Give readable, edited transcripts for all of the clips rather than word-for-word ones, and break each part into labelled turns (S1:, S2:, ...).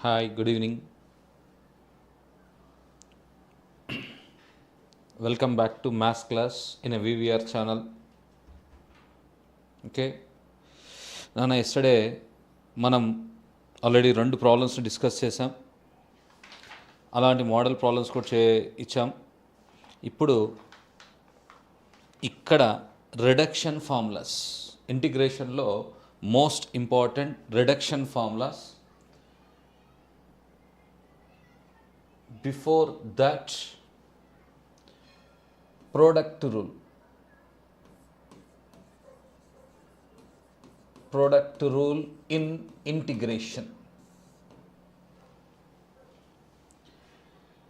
S1: Hi, good evening. Welcome back to Maths class in a VVR channel. Okay. Nana, yesterday మనం already 2 problems discuss చేసాం. అలాంటి model problems కూడా ఇచ్చాం. ఇప్పుడు ఇక్కడ రిడక్షన్ ఫార్ములాస్, ఇంటిగ్రేషన్లో most important reduction formulas. Before that product rule in integration.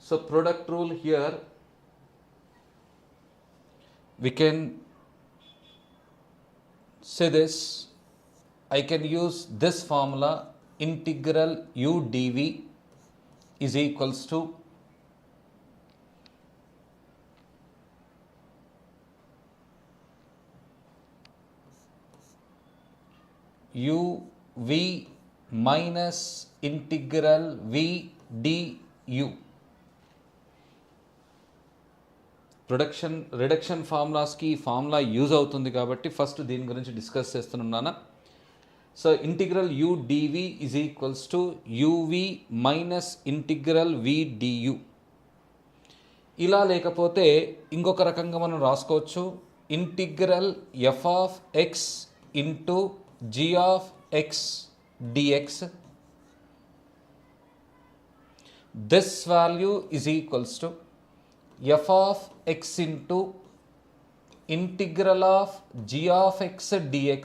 S1: So product rule here we can say this. I can use this formula, integral u dv is equals to u v minus integral v du. Reduction ఫార్ములాస్కి ఈ formula use అవుతుంది కాబట్టి first దీని గురించి discuss చేస్తున్నాను. So integral u dv is equals to uv minus integral v du. ఇలా లేకపోతే ఇంకొక రకంగా మనం రాసుకోవచ్చు, integral f of x into g of x dx. This value is equals to f of x into integral of g of x dx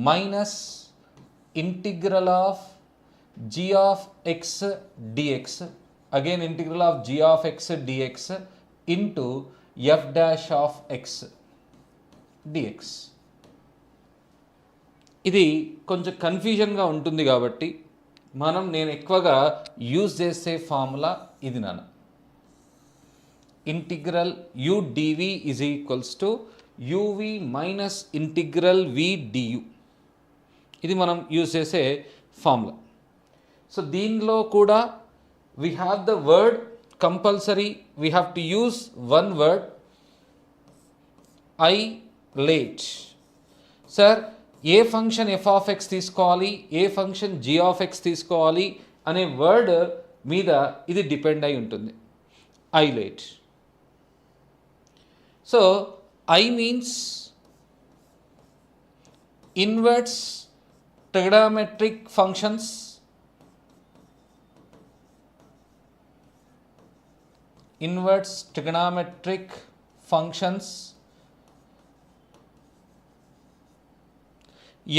S1: minus integral of g of x dx, again integral of g of x dx into f dash of x dx. ఇది కొంచెం కన్ఫ్యూజన్గా ఉంటుంది కాబట్టి నేను ఎక్కువగా use చేసే formula ఇది నాన్న. Integral u dv is equals to uv minus integral v du. ఇది మనం యూజ్ చేసే ఫార్ములా. సో దీనిలో కూడా we have the word compulsory, we have to use one word, ILATE. Sir a function f of x తీసుకోవాలి, a function g of x తీసుకోవాలి అనే word మీద ఇది డిపెండ్ అయి ఉంటుంది. ILATE. So I means inverse trigonometric functions, inverse trigonometric functions.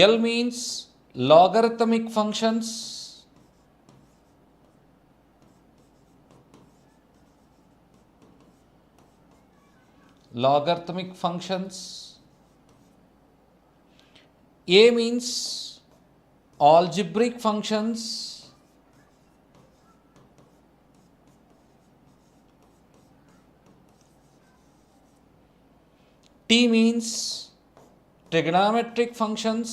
S1: L means logarithmic functions, logarithmic functions. A means algebraic functions, T means trigonometric functions,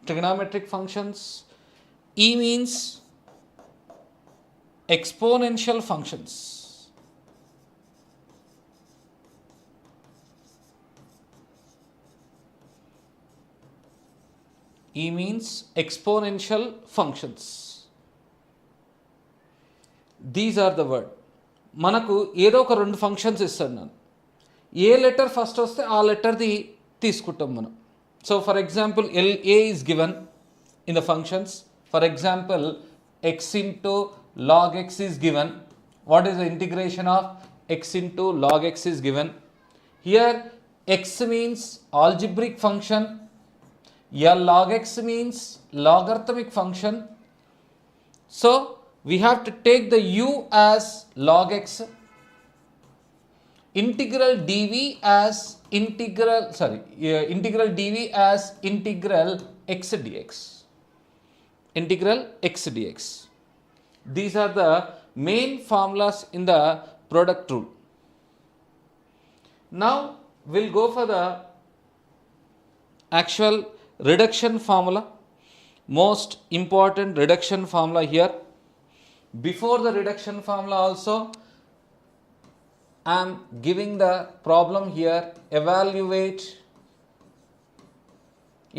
S1: trigonometric functions. E means exponential functions, E means exponential functions. These are the word. మనకు ఏదో ఒక 2 functions ఇస్తాను నేను, ఏ letter first వస్తే ఆ లెటర్ది తీసుకుంటాం మనం. So for example LA is given in the functions. For example x into log x is given. What is the integration of x into log x is given. Here x means algebraic function, log x means logarithmic function. So we have to take the u as log x, integral dv as integral x dx, integral x dx. These are the main formulas in the product rule. Now we'll go for the actual reduction formula. Most important reduction formula here. Before the reduction formula also, I am giving the problem here. Evaluate.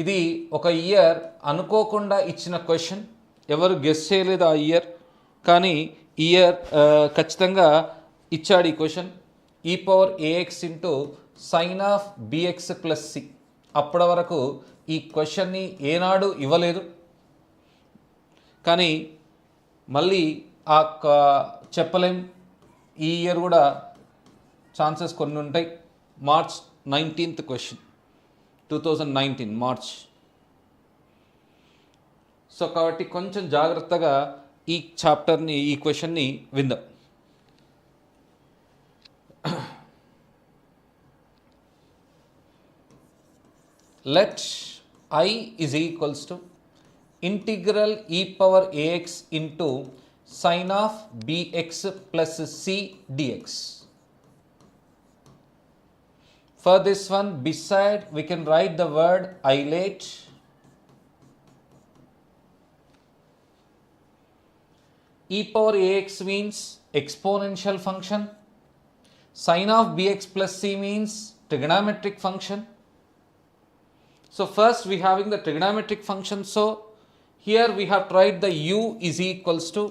S1: ఇది ఒక year అనుకోకుండా ఇచ్చిన question, ఎవరు guess చేయలేదు ఆ year, కానీ year ఖచ్చితంగా ఇచ్చాడు ఈ question. e⁴ax into sine of bx plus C. అప్పటి వరకు ఈ క్వశ్చన్ని ఏనాడు ఇవ్వలేదు, కానీ మళ్ళీ చెప్పలేం, ఈ ఇయర్ కూడా ఛాన్సెస్ కొన్ని ఉంటాయి. March 19th question, 2019 March. So కాబట్టి కొంచెం జాగ్రత్తగా ఈ చాప్టర్ని, ఈ క్వశ్చన్ని విందాం. Let I is equals to integral e⁴ax into sin of bx plus c dx. For this one, beside we can write the word isolate. e⁴ax means exponential function. Sin of bx plus c means trigonometric function. So first we having the trigonometric function. So here we have tried the u is equals to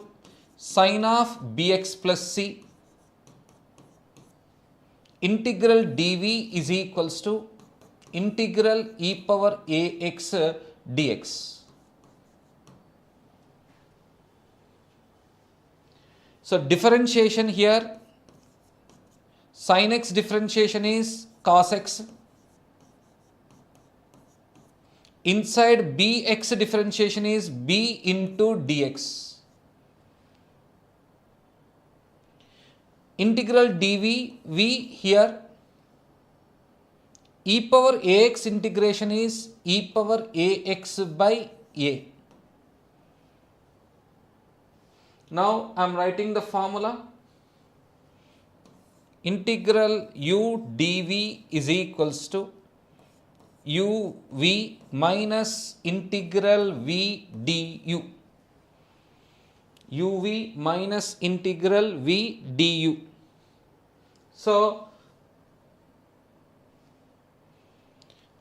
S1: sin of bx plus c. Integral dv is equals to integral e⁴ax dx. So differentiation here, sin x differentiation is cos x. Inside bx differentiation is b into dx. Integral dv, v here, e⁴ax integration is e⁴ax by a. Now I am writing the formula. Integral u dv is equals to uv minus integral v du. uv minus integral v du. So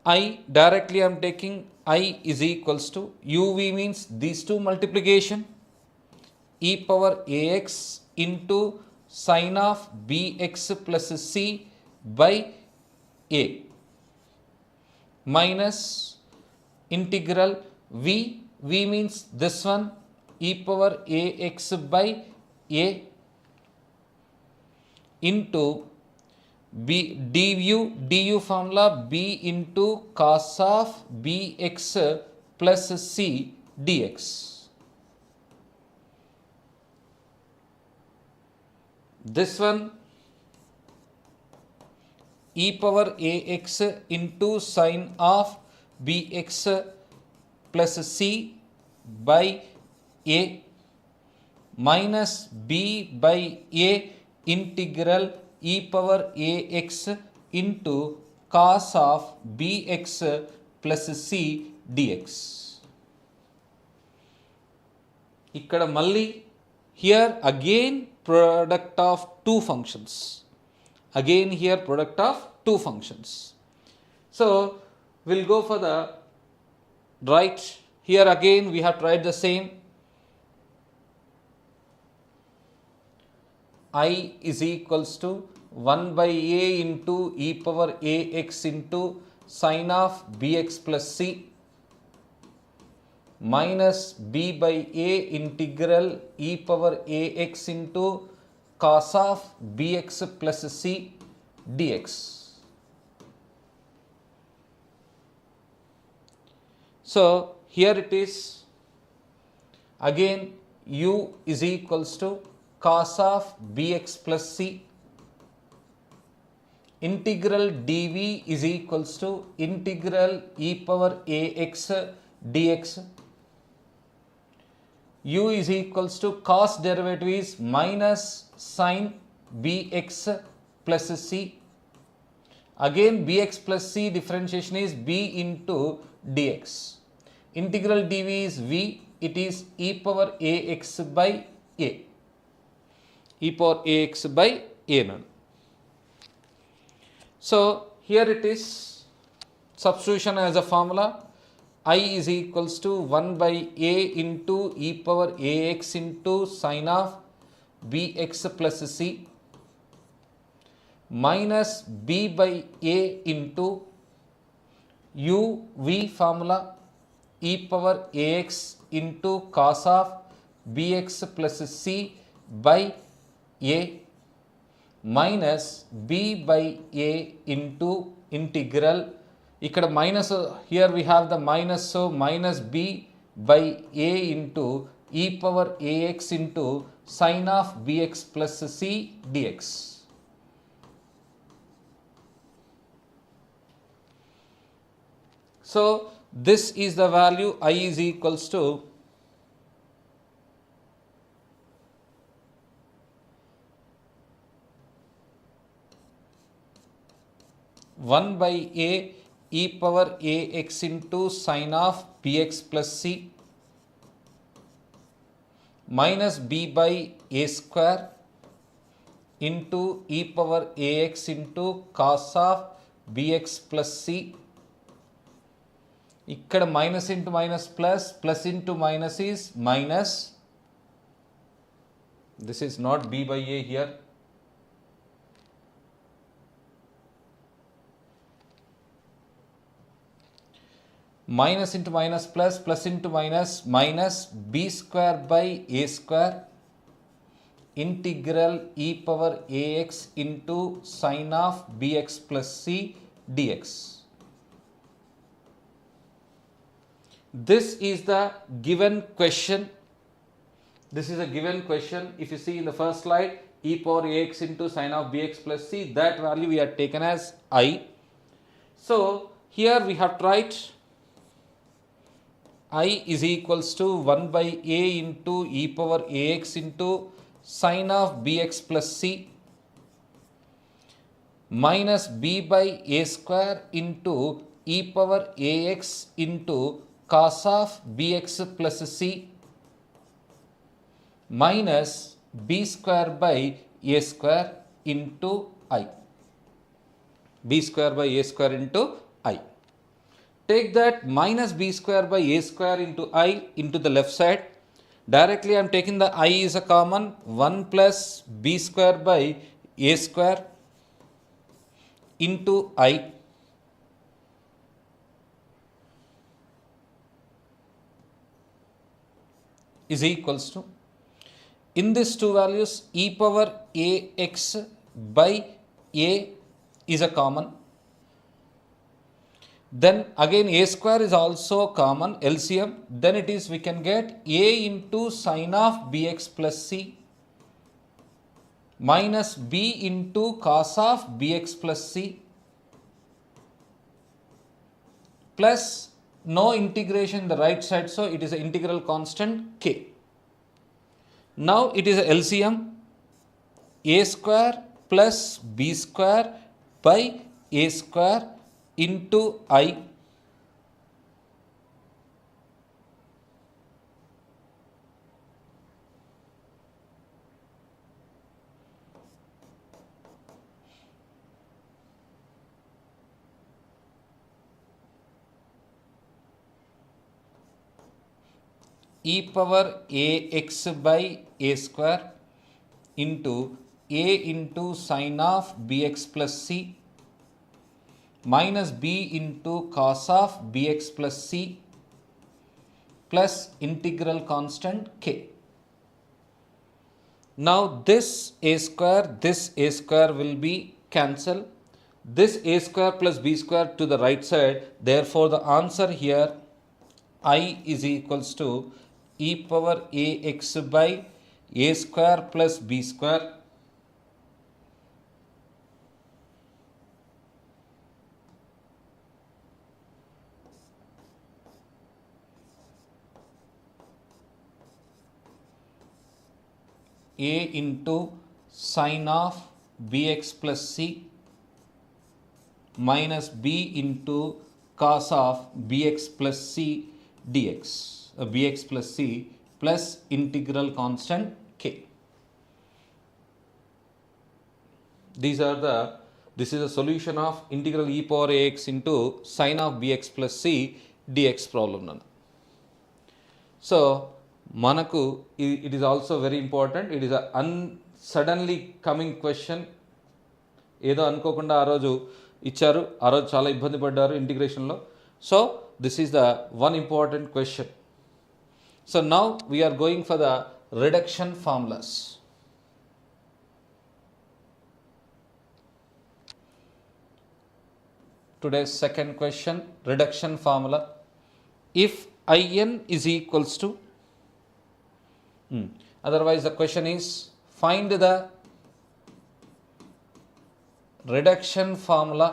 S1: I directly I am taking I is equals to uv means these two multiplication, e⁴ax into sin of bx plus c by a minus integral v means this one, e⁴ax by a into b du formula b into cos of bx plus c dx. This one e⁴ax into sin of bx plus c by a minus b by a integral e⁴ax into cos of bx plus c dx. ఇక్కడ మళ్ళీ here again product of two functions. Again here product of two functions. So we'll go for the right. Here again we have tried the same. I is equals to 1 by a into e⁴ax into sin of bx plus c minus b by a integral e⁴ax into cos of bx plus c dx. So here it is again u is equals to cos of bx plus c, integral dv is equals to integral e⁴ax dx. U is equals to cos derivative is minus sin bx plus c Again bx plus c differentiation is b into dx. Integral dv is v, it is e power ax by a. E power ax by a. So here it is, substitution as a formula, I is equals to 1 by a into e power ax into sine of bx plus c minus b by a into u v formula e power ax into cos of bx plus c by a minus b by a into integral, ఇక్కడ minus, here we have the minus, so minus b by a into e power ax into sine of bx plus c dx. So this is the value I is equals to 1 by a e power ax into sine of bx plus c minus b by a square into e power ax into cos of bx plus c. ఇక్కడ minus into minus plus, plus into minus is minus. This is not b by a here. Minus into minus plus, plus into minus, minus b square by a square integral e power ax into sine of bx plus c dx. This is the given question. This is a given question. If you see in the first slide, e power ax into sine of bx plus c, that value we have taken as I. So here we have to write I is equals to 1 by a into e power ax into sine of bx plus c minus b by a square into e power ax into cos of bx plus c minus b square by a square into I. b square by a square into I. Take that minus b square by a square into I into the left side. Directly I am taking the I is a common, 1 plus b square by a square into I is equals to, in these two values e power ax by a is a common, then again a square is also common, LCM, then it is we can get a into sine of bx plus c minus b into cos of bx plus c plus no integration in the right side, so it is an integral constant k. Now it is a LCM, a square plus b square by a square into I e power ax by a square into a into sine of bx plus c minus b into cos of bx plus c plus integral constant k. Now this a square will be cancelled. This a square plus b square to the right side. Therefore the answer here I is equals to e power ax by a square plus b square a into sine of bx plus c minus b into cos of bx plus c dx, bx plus c plus integral constant k. This is a solution of integral e power ax into sin of bx plus c dx problem nana. So manaku it is also very important. It is a suddenly coming question. ఏదో అనుకోకుండా ఆ రోజు ఇచ్చారు, ఆ రోజు చాలా ఇబ్బంది పడ్డారు ఇంటిగ్రేషన్లో. So this is the one important question. So now we are going for the reduction formulas. Today's second question, reduction formula. If in is equals to, otherwise the question is find the reduction formula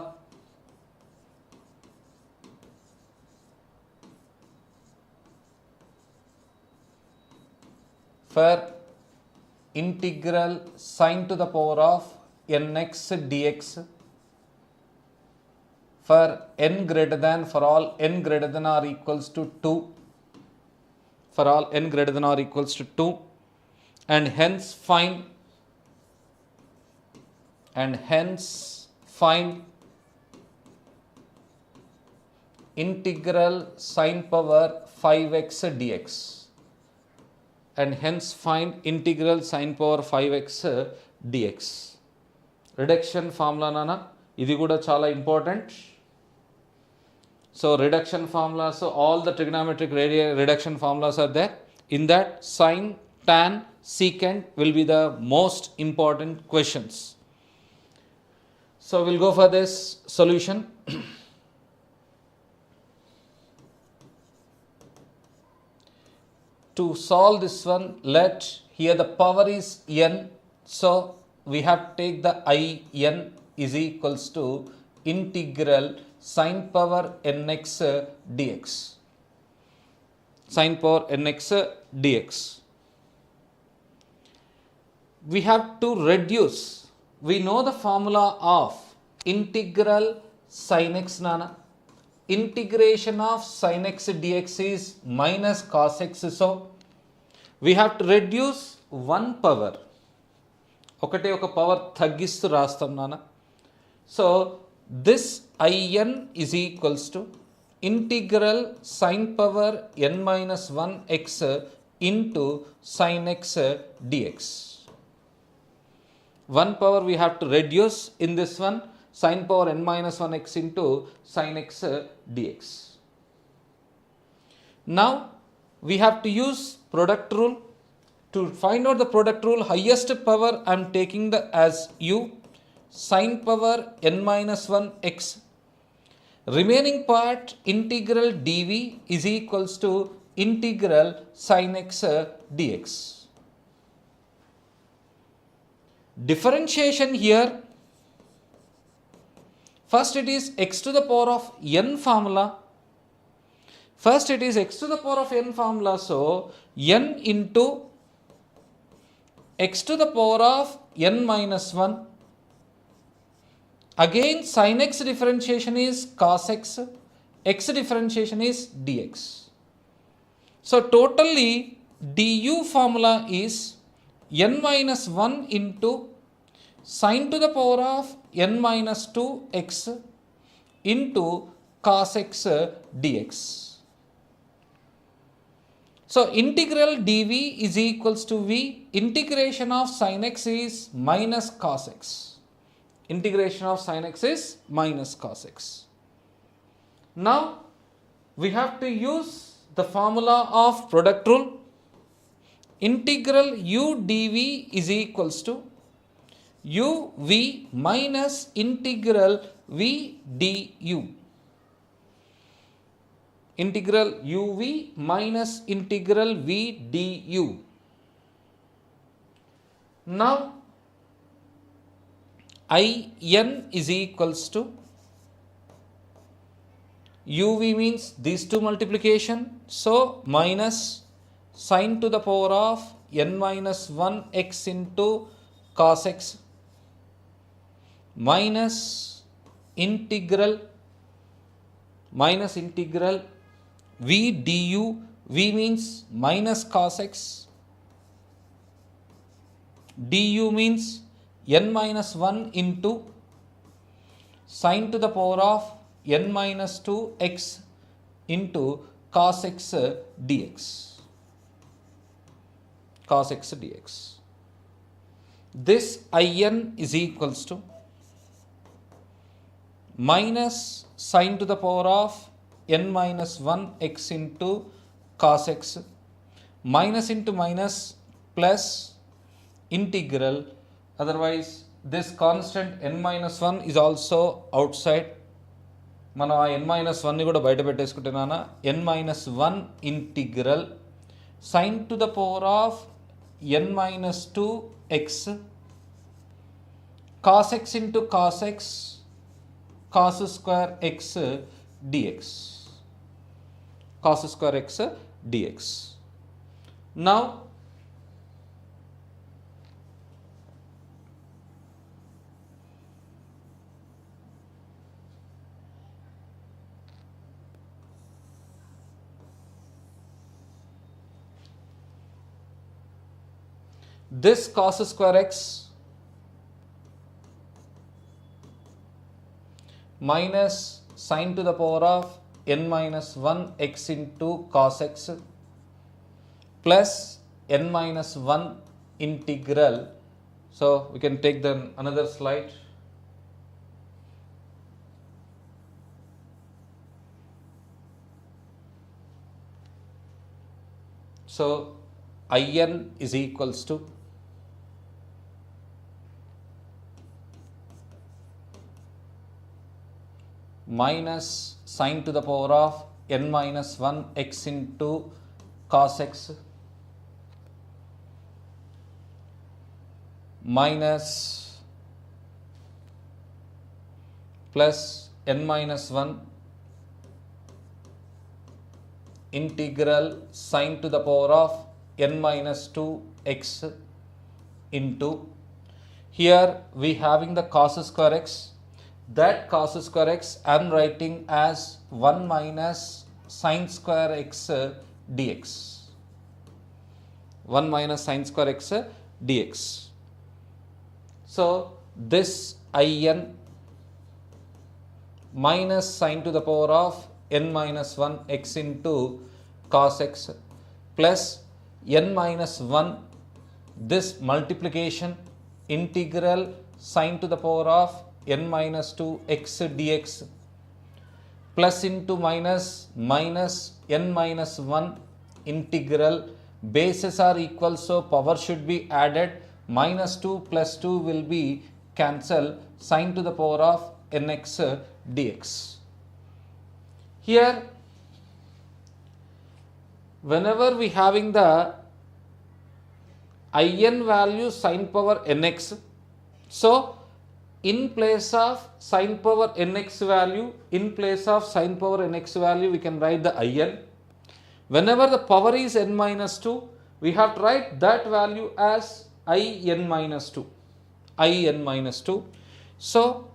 S1: for integral sin to the power of nx dx for n greater than, for all n greater than or equals to 2, for all n greater than or equals to 2, and hence find integral sin power 5x dx, and hence find integral sin power 5x dx. Reduction formula nana, ఇది కూడా చాలా important. So reduction formula, so all the trigonometric reduction formulas are there. In that, sin, tan, secant will be the most important questions. So we'll go for this solution. To solve this one, let here the power is n, so we have to take the in is equals to integral sin power nx dx, sin power nx dx. We have to reduce, we know the formula of integral sin x nana. Integration of sin x dx is minus cos x, so we have to reduce one power, ఒకటే ఒక power తగ్గిస్తూ రాస్తాం నాన్న. So this in is equals to integral sin power n minus 1 x into sin x dx. One power we have to reduce in this one, sin power n minus 1 x into sin x dx. Now we have to use product rule. To find out the product rule, highest power I am taking the as u, sin power n minus 1 x. Remaining part integral dv is equals to integral sin x dx. Differentiation here, first it is x to the power of n formula. First it is x to the power of n formula, so n into x to the power of n minus 1. Again sin x differentiation is cos x, x differentiation is dx. So totally du formula is n minus 1 into sin to the power of n minus 2x into cos x dx. So integral dv is equals to v, integration of sin x is minus cos x. Integration of sin x is minus cos x. Now we have to use the formula of product rule. Integral u dv is equals to uv minus integral v du. Integral uv minus integral v du. Now in is equals to uv means these two multiplication, so minus sin to the power of n minus 1 x into cos x minus integral minus integral v du. V means minus cos x, du means n minus 1 into sine to the power of n minus 2 x into cos x dx. Cos x dx. This in is equals to minus sine to the power of n minus 1 x into cos x, minus into minus plus integral, otherwise this constant n minus 1 is also outside. మనం ఆ n minus 1ని కూడా బయట పెట్టేసుకుంటున్నానా, n minus 1 integral sign to the power of n minus 2 x cos x into cos x cos square x dx. Cos square x dx. Now this cos square x minus sine to the power of n minus 1 x into cos x plus n minus 1 integral. So we can take then another slide. So in is equals to minus sine to the power of n minus 1 x into cos x minus plus n minus 1 integral sine to the power of n minus 2 x into, here we having the cos square x, that cos square x I am writing as 1 minus sine square x dx. 1 minus sine square x dx. So this in minus sine to the power of n minus 1 x into cos x plus n minus 1, this multiplication integral sine to the power of n minus 2 x dx plus into minus minus n minus 1 integral, bases are equal so power should be added, minus 2 plus 2 will be cancel, sine to the power of nx dx. Here whenever we having the in value sine power nx, so in place of sine power nx value, in place of sine power nx value we can write the in. Whenever the power is n minus 2, we have to write that value as in minus 2. In minus 2. So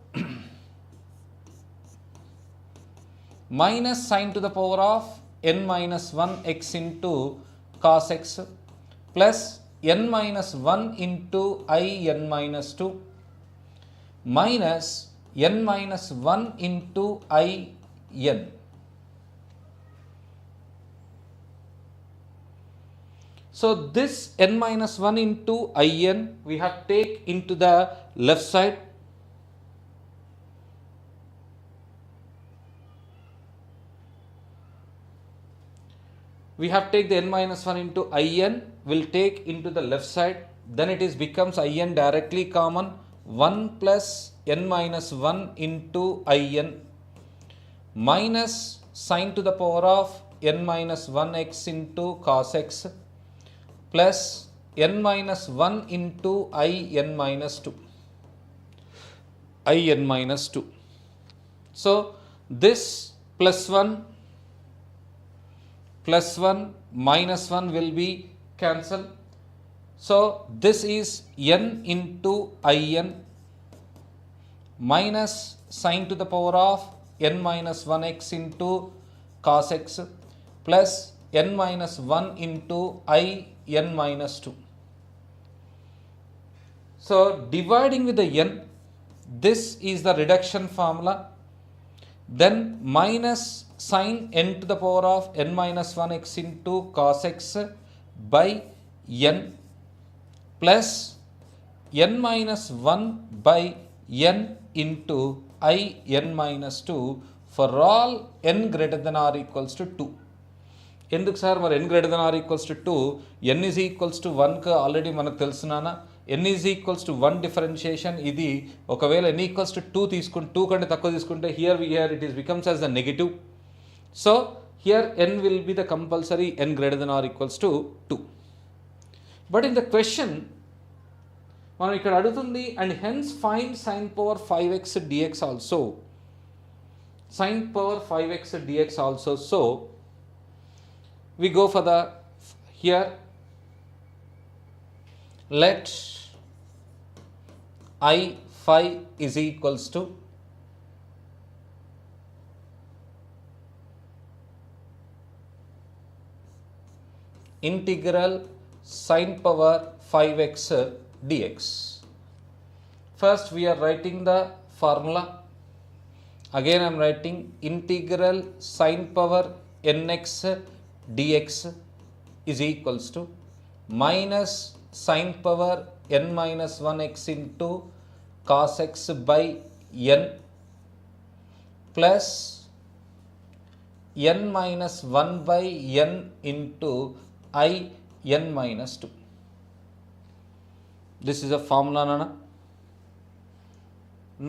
S1: minus sine to the power of n minus 1 x into cos x plus n minus 1 into in minus 2 minus n minus 1 into in. So this n minus 1 into in we have take into the left side. We have take the n minus 1 into in, will take into the left side, then it is becomes in directly common, 1 plus n minus 1 into in minus sine to the power of n minus 1 x into cos x plus n minus 1 into in minus 2. In minus 2. So this plus 1 minus 1 will be cancelled. So this is n into in minus sine to the power of n minus 1x into cos x plus n minus 1 into I n minus 2. So dividing with the n, this is the reduction formula. Then minus sine n to the power of n minus 1x into cos x by n plus n minus 1 by n into I n minus 2 for all n greater than or equals to 2. ఎందుకు sir మరి n greater than or equals to 2, n is equals to 1కి already మనకు తెలుసునానా, n is equals to 1 differentiation ఇది. ఒకవేళ n equals to 2 తీసుకుంటే 2 కంటే తక్కువ తీసుకుంటే here it is becomes as the negative. So here n will be the compulsory n greater than or equals to 2. But in the question మనం ఇక్కడ అడుగుతుంది and hence find sine power 5x dx also, sine power 5x dx also. So we go for the here let I phi is equals to integral sin power 5x dx. First we are writing the formula. Again I am writing integral sin power nx dx is equals to minus sin power n minus 1x into cos x by n plus n minus 1 by n into I n minus 2. This is a formula, nana.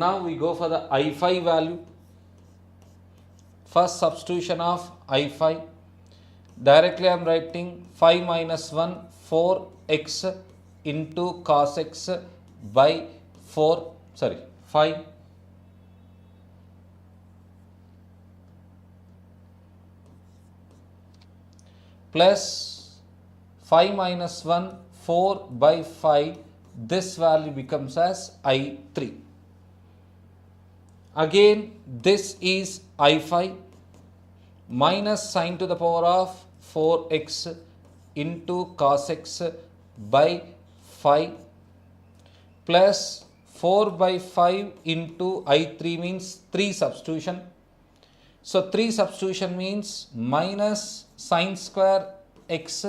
S1: Now we go for the I phi value. First substitution of I phi. Directly I am writing 5 minus 1 4x into cos x by 5 plus 5 minus 1 4 by 5, this value becomes as I3. Again this is I phi minus sine to the power of 4x into cos x by 5 plus 4 by 5 into I3 means 3 substitution. So 3 substitution means minus sine square x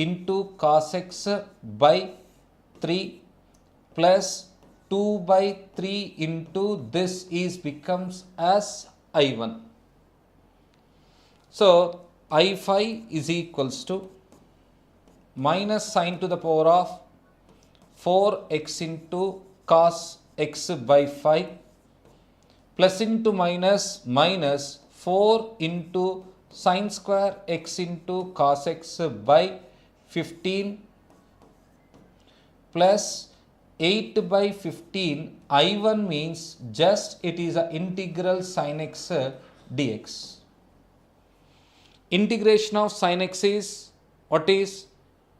S1: into cos x by 3 plus 2 by 3 into this is becomes as I1. So I phi is equals to minus sine to the power of 4x into cos x by 5 plus into minus 4 into sine square x into cos x by 15 plus 8 by 15. I1 means just it is a integral sin x dx. Integration of sin x is what is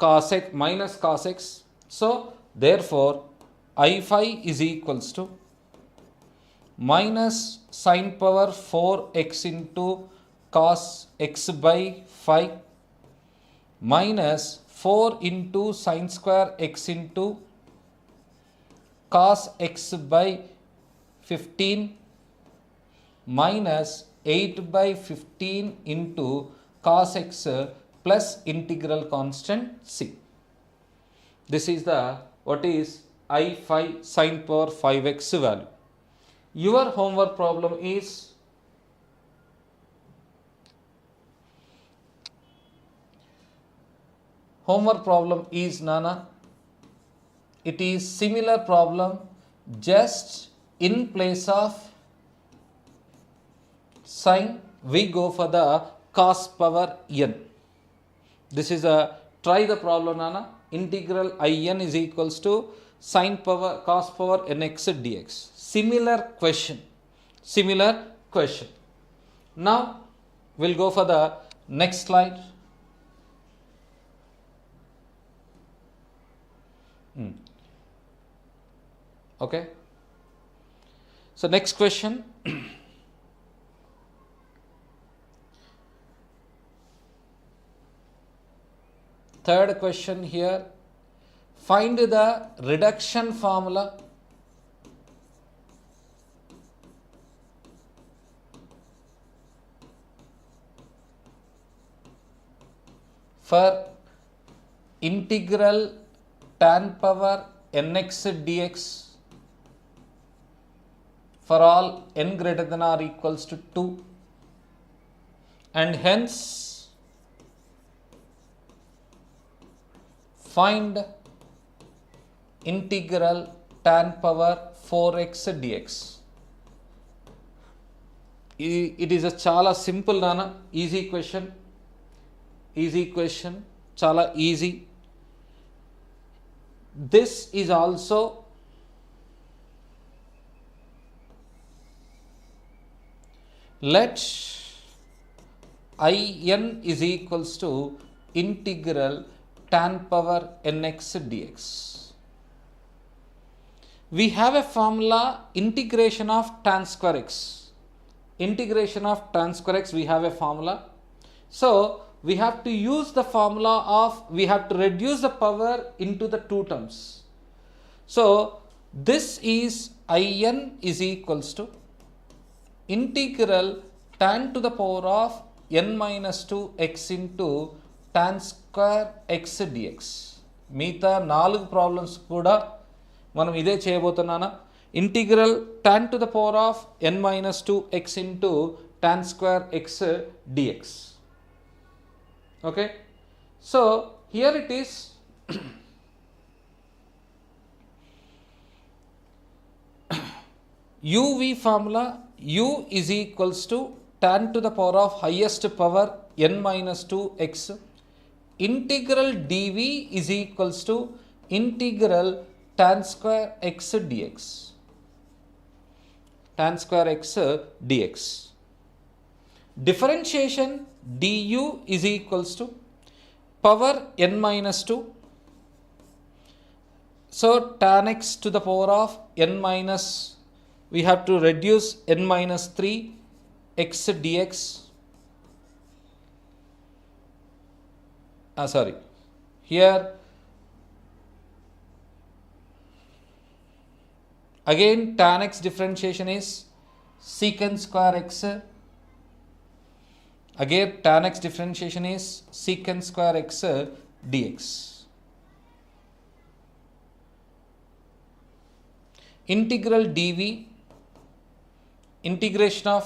S1: cos x minus cos x. So therefore I phi is equals to minus sine power 4x into cos x by 5 minus 4 into sine square x into cos x by 15 minus 8 by 15 into cos x plus integral constant c. This is the what is I phi sin power 5x value. Your homework problem is Nana, it is similar problem, just in place of sine we go for the cos power n. This is a try the problem, Nana. Integral in is equals to sin power cos power nx dx. Similar question. Now we'll go for the next slide. Okay. So next question. Third question here. Find the reduction formula for integral tan power nx dx for all n greater than or equals to 2, and hence find integral tan power 4x dx. It is a chala simple nana, easy question, chala easy. This is also let in is equals to integral tan power nx dx. We have a formula integration of tan square x. Integration of tan square x, we have a formula. So we have to use the formula of, we have to reduce the power into the two terms. So this is in is equals to integral tan to the power of n minus 2 x into tan square x dx. మిగతా 4 problems కూడా మనం ఇదే చేయబోతున్నానా. Integral tan to the power of n minus 2 x into tan square x dx. Okay, so here it is. uv formula, u is equals to tan to the power of highest power n minus 2 x. Integral dv is equals to integral tan square x dx. Tan square x dx. Differentiation du is equals to power n minus 2. So tan x to the power of n minus, we have to reduce n minus 3 x dx. Here again tan x differentiation is secant square x. Again tan x differentiation is secant square x dx. Integral dv, integration of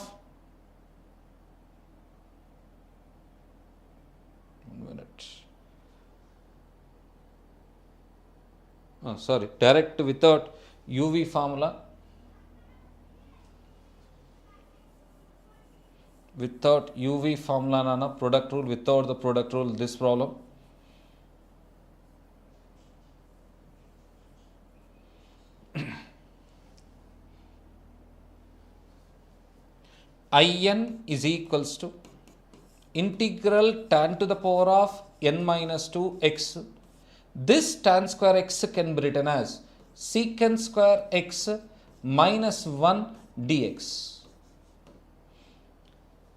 S1: direct without uv formula, without uv formula nana, product rule, without the product rule, this problem. in is equals to integral tan to the power of n minus 2 x. This tan square x can be written as secant square x minus 1 dx.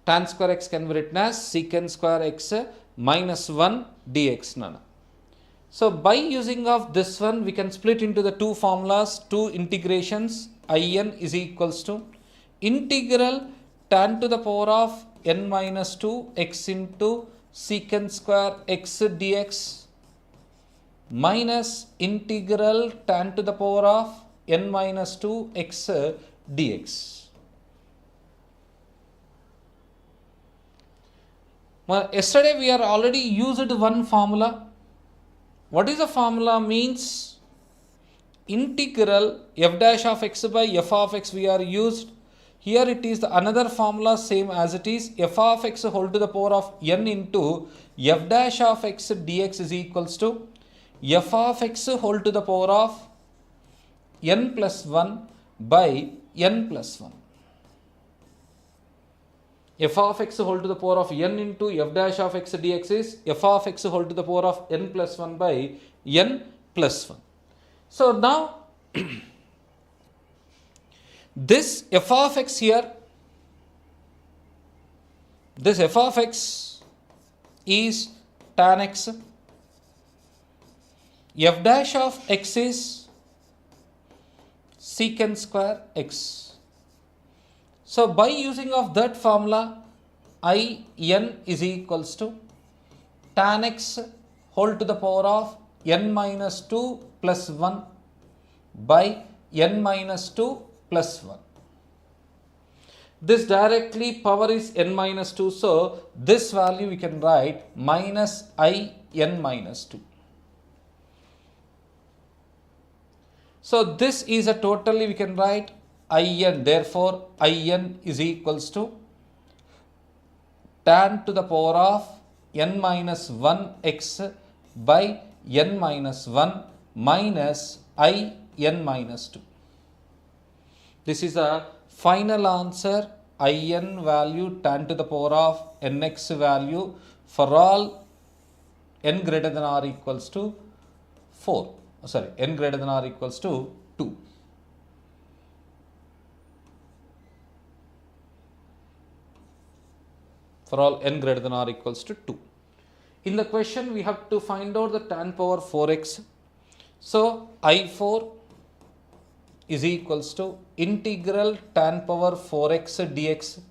S1: Tan square x can be written as secant square x minus 1 dx nana. So by using of this one, we can split into the two formulas, two integrations. In is equals to integral tan to the power of n minus 2 x into secant square x dx minus integral tan to the power of n minus 2 x dx. Yesterday we are already used one formula. What is the formula means? Integral f dash of x by f of x we are used. Here it is the another formula same as it is, f of x whole to the power of n into f dash of x dx is equals to f of x whole to the power of n plus 1 by n plus 1. F of x whole to the power of n into f dash of x dx is f of x whole to the power of n plus 1 by n plus 1. So now This f of x here, this f of x is tan x, f dash of x is secant square x. So by using of that formula, in is equals to tan x whole to the power of n minus 2 plus 1 by n minus 2 plus 1. This directly power is n minus 2, so this value we can write minus I n minus 2. So this is a totally we can write in, therefore in is equals to tan to the power of n minus 1 x by n minus 1 minus I n minus 2. This is a final answer, in value tan to the power of nx value for all n greater than or equals to 4. Sorry, n greater than or equals to 2. For all n greater than or equals to 2. In the question, we have to find out the tan power 4x. So, I4 is equals to integral tan power 4x dx.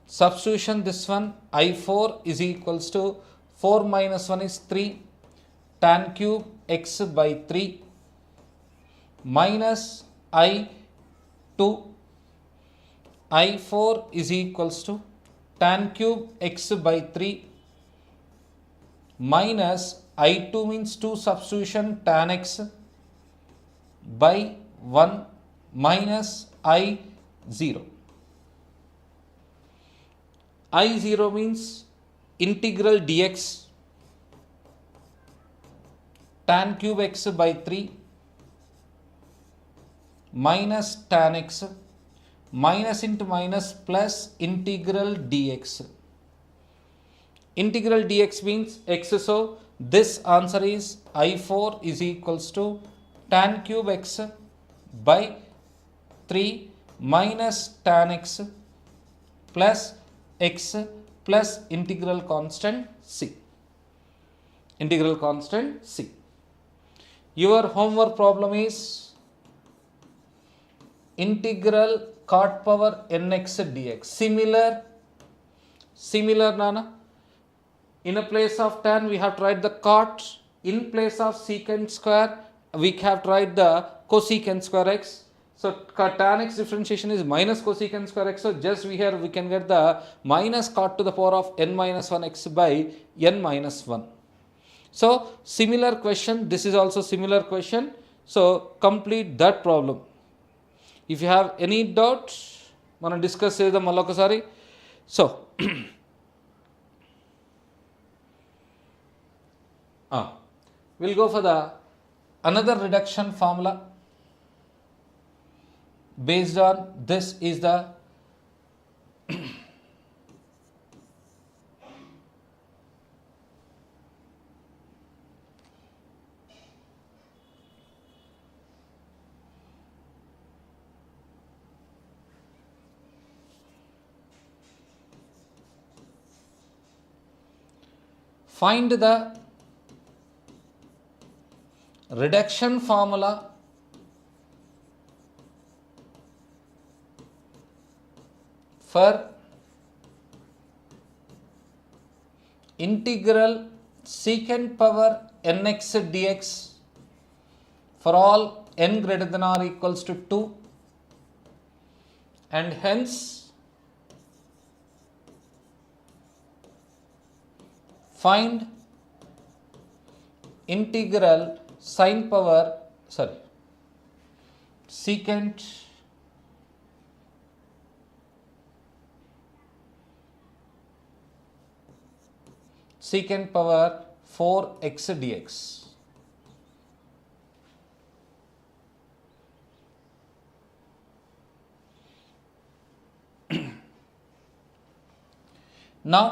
S1: Substitution this one, I4 is equals to 4 minus 1 is 3 tan cube x by 3 minus I2. I4 is equals to tan cube x by 3 minus I2 means 2 substitution tan x by 1 minus I0. I0 means integral dx tan cube x by 3 minus tan x minus into minus plus integral dx. Integral dx means x, so this answer is I4 is equals to tan cube x by 3 minus tan x plus x plus integral constant c. Integral constant c. Your homework problem is integral cot power nx dx. Similar Nana. In a place of tan, we have to write the cot. In place of secant square, we have to write the cosecant square x. So tan x differentiation is minus cosecant square x. So just we can get the minus cot to the power of n minus 1 x by n minus 1. So similar question. This is also similar question. So complete that problem. If you have any doubt, మనం discuss చేద్దాం మళ్ళొకసారి. So we'll go for the another reduction formula based on this is the find the reduction formula for integral secant power nx dx for all n greater than or equals to 2, and hence find integral secant power 4x dx. Now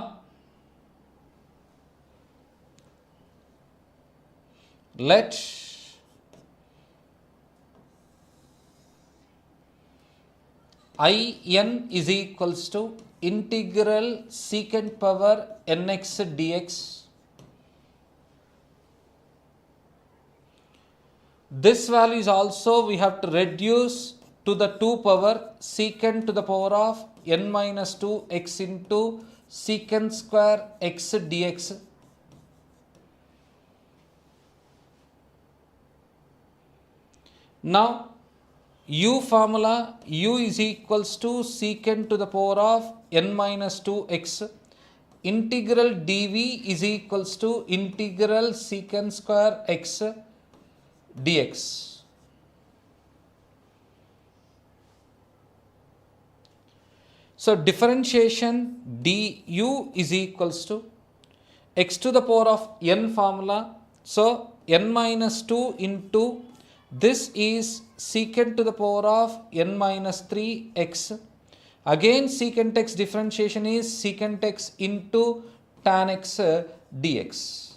S1: let In is equals to integral secant power nx dx. This value is also we have to reduce to the 2 power secant to the power of n minus 2 x into secant square x dx. Now u formula, u is equals to secant to the power of n minus 2x. Integral dv is equals to integral secant square x dx. So differentiation du is equals to x to the power of n formula. So n minus 2 into this is secant to the power of n minus 3x. Again secant x differentiation is secant x into tan x dx.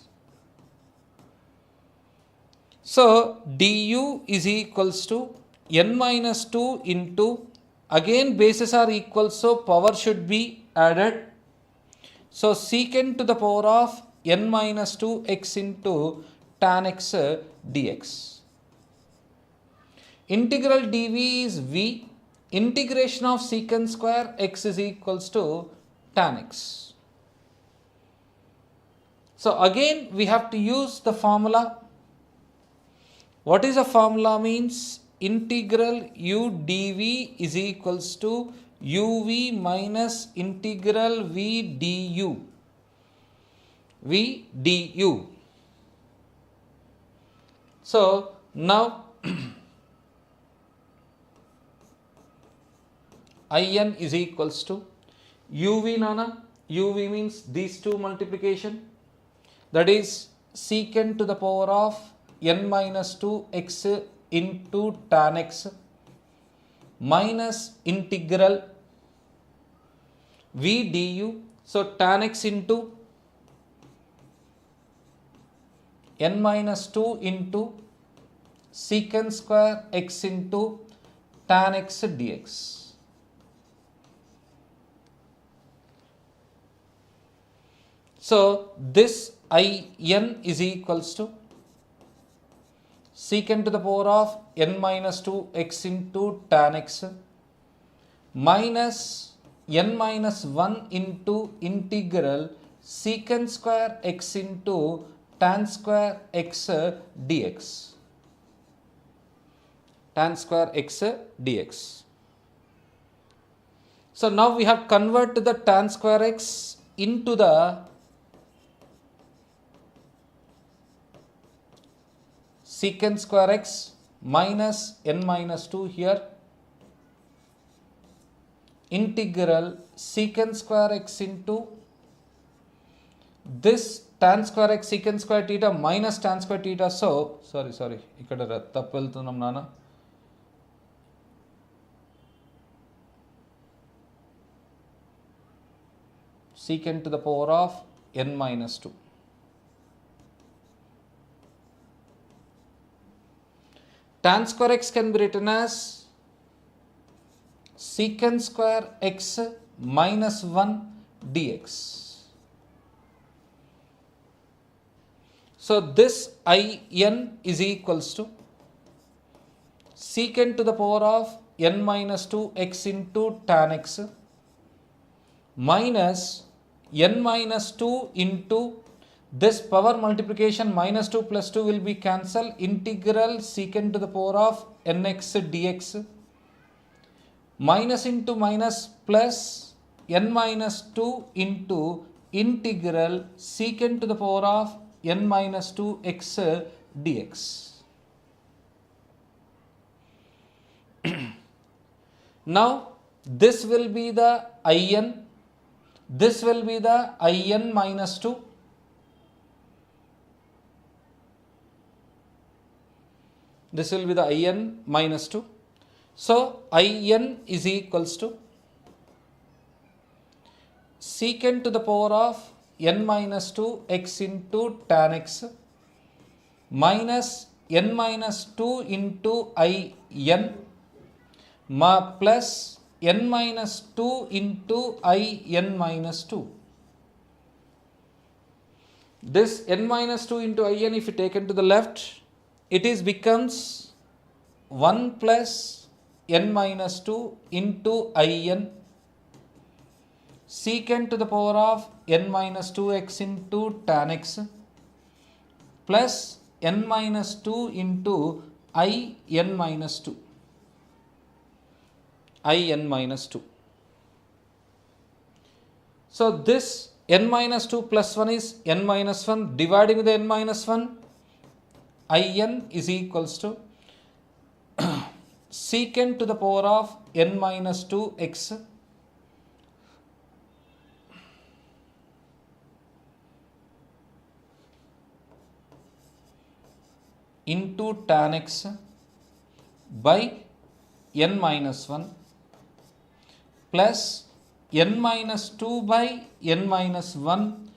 S1: So du is equals to n minus 2 into, again bases are equal so power should be added. So secant to the power of n minus 2x into tan x dx. Integral dv is v. Integration of secant square x is equals to tan x. So again we have to use the formula. What is the formula means? Integral u dv is equals to uv minus integral v du. v du. So now in is equals to uv nana. uv means these two multiplication, that is secant to the power of n minus 2x into tan x minus integral v du. So tan x into n minus 2 into secant square x into tan x dx. So this in is equals to secant to the power of n minus 2x into tan x minus n minus 1 into integral secant square x into tan square x dx. Tan square x dx. So now we have converted the tan square x into the secant square x minus n minus 2 here integral secant square x into this tan square x secant square theta minus tan square theta. So sorry ikkada tappu veltunam nana. Secant to the power of n minus 2. Tan square x can be written as secant square x minus 1 dx. So this in is equals to secant to the power of n minus 2x into tan x minus n minus 2 into this power multiplication minus 2 plus 2 will be cancelled. Integral secant to the power of nx dx minus into minus plus n minus 2 into integral secant to the power of n minus 2x dx. Now this will be the in, this will be the in minus 2. This will be the in minus 2. So in is equals to secant to the power of n minus 2 x into tan x minus n minus 2 into in plus n minus 2 into I n minus 2. This n minus 2 into I n, if you take it to the left, it is becomes 1 plus n minus 2 into I n secant to the power of n minus 2x into tan x plus n minus 2 into I n minus 2. I n minus 2. So this n minus 2 plus 1 is n minus 1 dividing with the n minus 1. I n is equals to secant to the power of n minus 2x into tan x by n minus 1 plus n minus 2 by n minus 1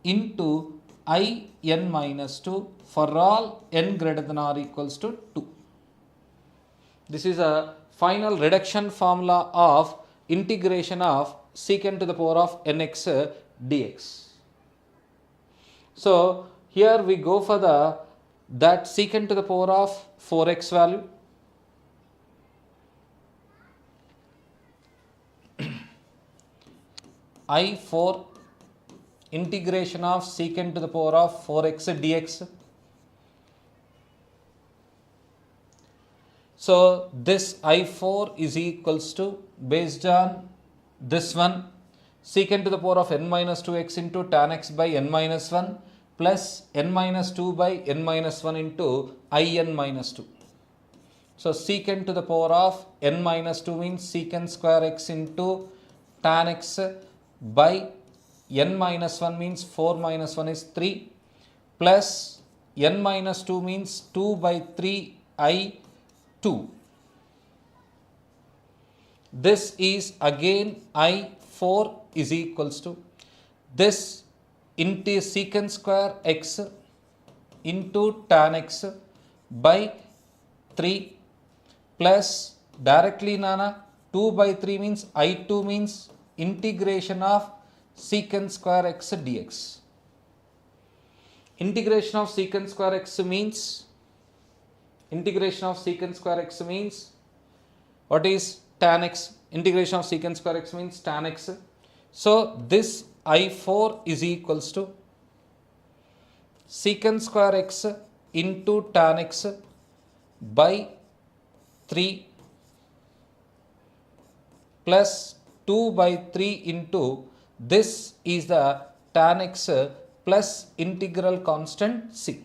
S1: into I n minus 2 for all n greater than or equals to 2. This is a final reduction formula of integration of secant to the power of nx dx. So here we go for that secant to the power of 4x value. I4 integration of secant to the power of 4x dx. So this I4 is equals to, based on this one, secant to the power of n minus 2x into tan x by n minus 1 plus n minus 2 by n minus 1 into I n minus 2. So secant to the power of n minus 2 means secant square x into tan x by n minus 1 means 4 minus 1 is 3 plus n minus 2 means 2 by 3 I 2. This is again I4 is equals to this into secant square x into tan x by 3 plus directly nana 2 by 3 means I2 means integration of secant square x dx. Integration of secant square x means what is tan x? Integration of secant square x means tan x. So this I4 is equals to secant square x into tan x by 3 plus 2 by 3 into this is the tan x plus integral constant c.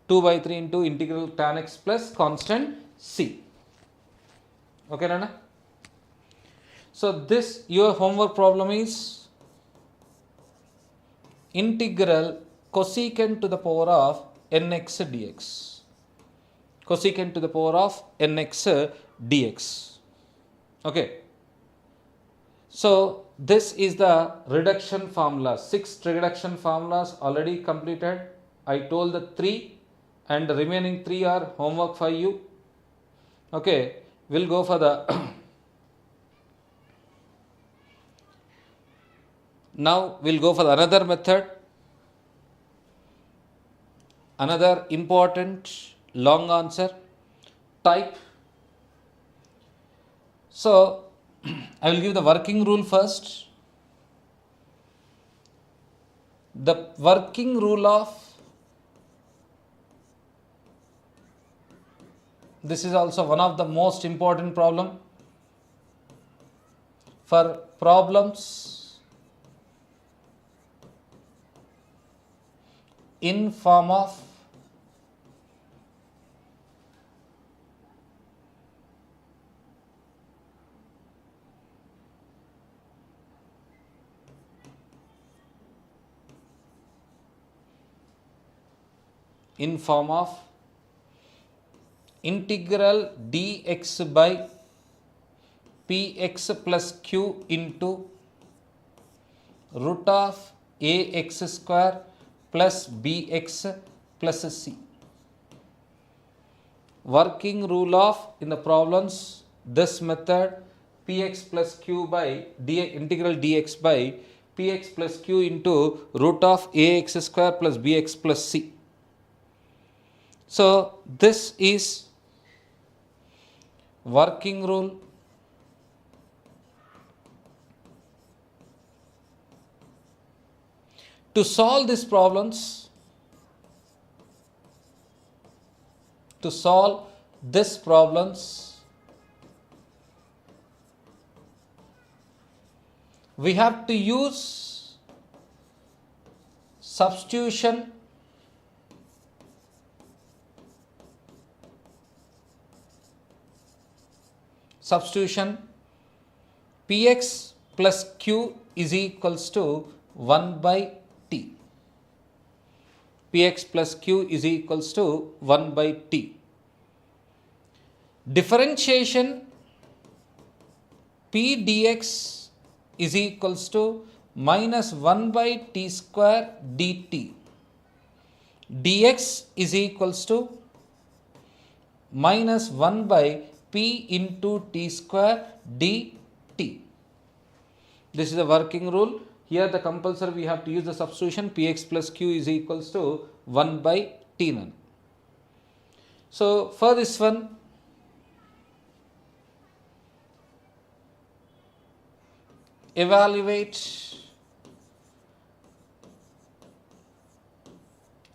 S1: 2 by 3 into integral tan x plus constant c. Okay, Nana? So this your homework problem is integral cosecant to the power of nx dx. Cosecant to the power of nx dx. Okay. So this is the reduction formula. 6 reduction formulas already completed. I told the 3 and the remaining 3 are homework for you. Okay, we'll go for the now we'll go for the another method, another important long answer type. So I will give the working rule first. The working rule of this is also one of the most important problem for problems in form of integral dx by px plus q into root of ax square plus bx plus c. Working rule of in the problems this method px plus q by integral dx by px plus q into root of ax square plus bx plus c. So this is working rule to solve these problems. To solve these problems, we have to use substitution px plus q is equals to 1 by t. px plus q is equals to 1 by t. Differentiation p dx is equals to minus 1 by t square dt. dx is equals to minus 1 by p into t square dt. This is the working rule. Here the compulsory we have to use the substitution px plus q is equals to 1 by t nun. So for this one, evaluate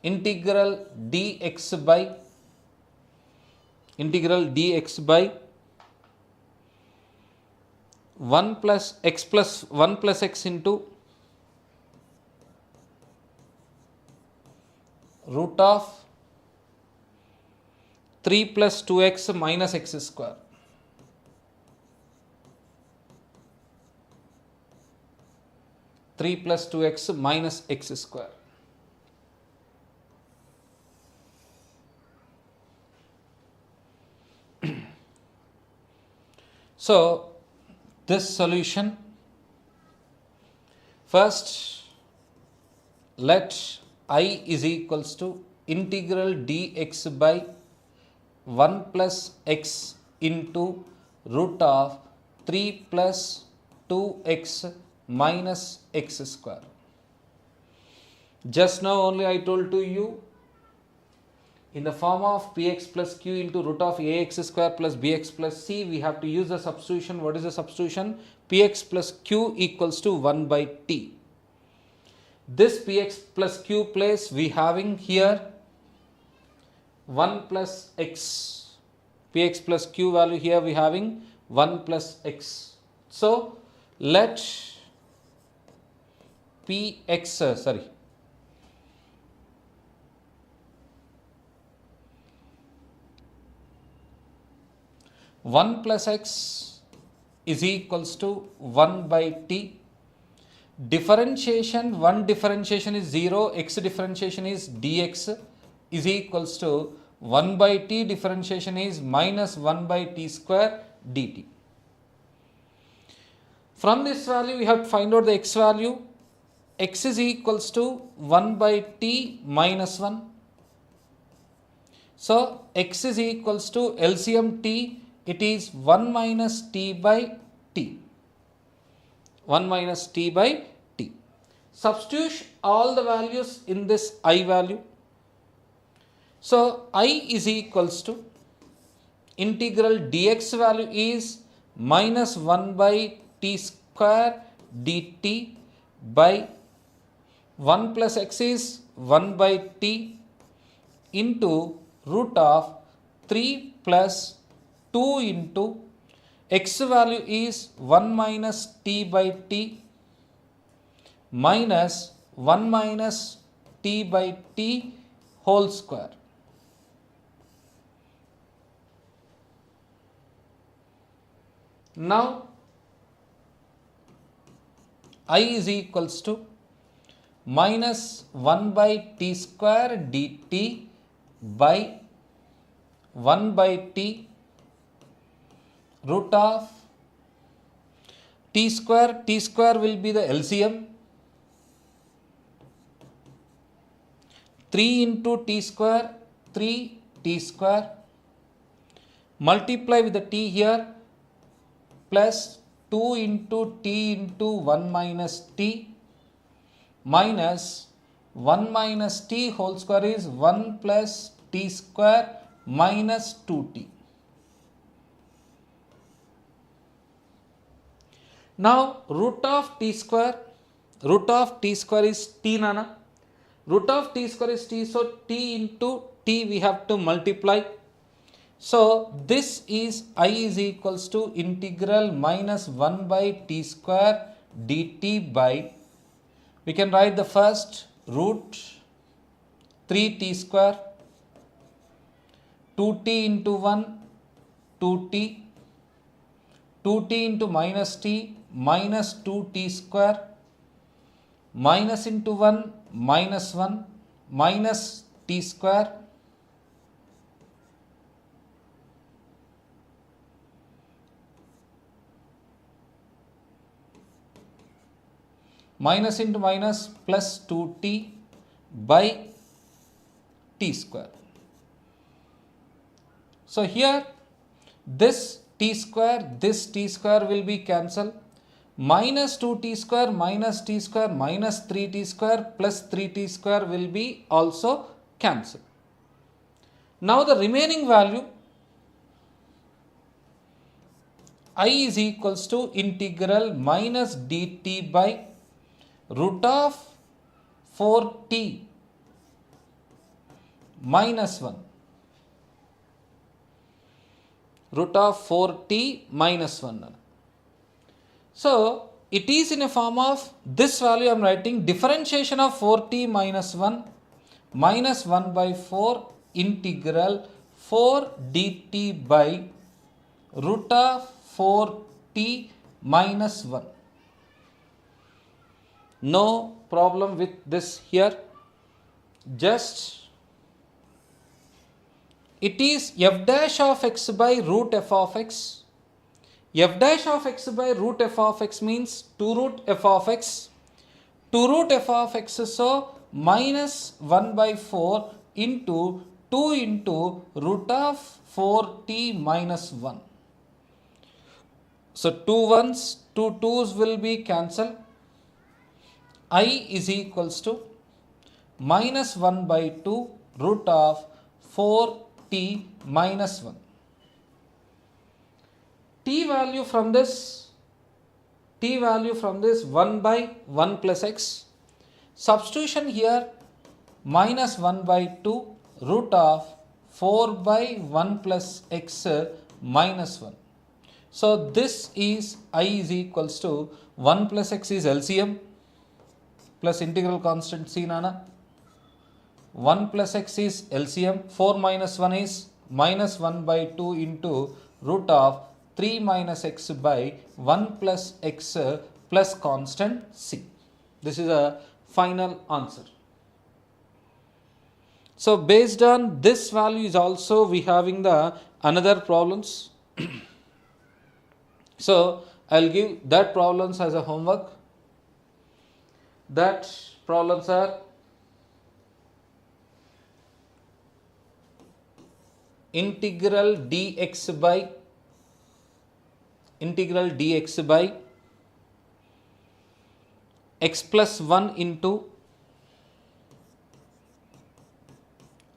S1: integral dx by 1 plus x into root of 3 plus 2x minus x square. Plus 2x minus x square. So this solution, first let I is equals to integral dx by 1 plus x into root of 3 plus 2x minus x square. Just now only I told to you, in the form of px plus q into root of ax square plus bx plus c, we have to use the substitution. What is the substitution? Px plus q equals to 1 by t. This px plus q place we having here 1 plus x. Px plus q value here we having 1 plus x. So let px 1 plus x is equals to 1 by t. Differentiation, one differentiation is 0, x differentiation is dx is equals to 1 by t differentiation is minus 1 by t square dt. From this value we have to find out the x value. X is equals to 1 by t minus 1. So x is equals to LCM t, it is 1 minus t by t. 1 minus t by t. Substitute all the values in this I value. So I is equals to integral dx value is minus 1 by t square dt by 1 plus x is 1 by t into root of 3 plus 2 into x value is 1 minus t by t minus 1 minus t by t whole square. Now I is equals to minus 1 by t square dt by 1 by t root of t square will be the LCM, 3 into t square, 3t square, multiply with the t here, plus 2 into t into 1 minus t minus 1 minus t whole square is 1 plus t square minus 2t. Now root of t square is t nana. Root of t square is t, so t into t we have to multiply. So this is I is equals to integral minus 1 by t square dt by, we can write the first root 3t square, 2t into 1 2t, 2t into minus t minus 2t square, minus into 1 minus 1 minus t square, minus into minus plus 2t by t square. So here this t square will be cancelled. Minus 2t square minus t square minus 3t square plus 3t square will be also cancelled. Now the remaining value I is equals to integral minus dt by root of 4t minus 1. Root of 4t minus 1. So it is in a form of this value I am writing differentiation of 4t minus 1 minus 1 by 4 integral 4 dt by root of 4t minus 1. No problem with this here. Just it is f dash of x by root f of x. F dash of x by root f of x means 2 root f of x. 2 root f of x, so minus 1 by 4 into 2 into root of 4t minus 1. So 2 1s, 2 2s will be cancelled. I is equals to minus 1 by 2 root of 4t minus 1. T value from this 1 by 1 plus x. Substitution here minus 1 by 2 root of 4 by 1 plus x minus 1. So this is I is equals to 1 plus x is LCM plus integral constant c nana. 1 plus x is LCM. 4 minus 1 is minus 1 by 2 into root of 3 minus x by 1 plus x plus constant c. This is a final answer. So based on this value is also we having the another problems. So I'll give that problems as a homework. That problems are integral dx by x plus 1 into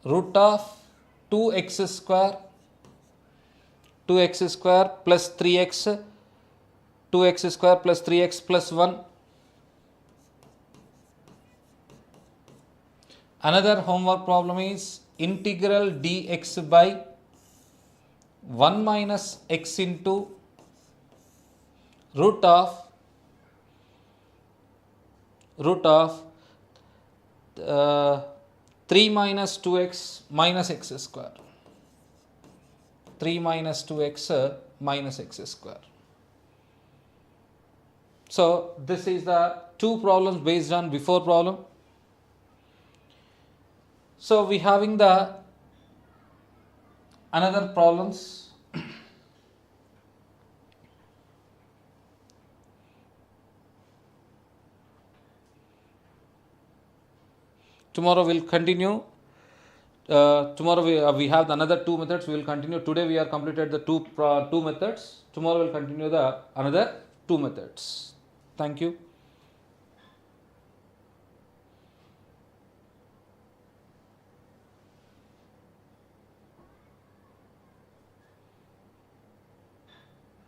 S1: root of 2x square plus 3x, 2x square plus 3x plus 1. Another homework problem is integral dx by 1 minus x into root of 3 minus 2x minus x square. 3 minus 2x minus x square. So this is the two problems based on before problem. So we having the another problems. Tomorrow we'll continue. Tomorrow we have another two methods. We will continue. Today we are completed the two methods. Tomorrow we'll continue the another 2 methods. Thank you.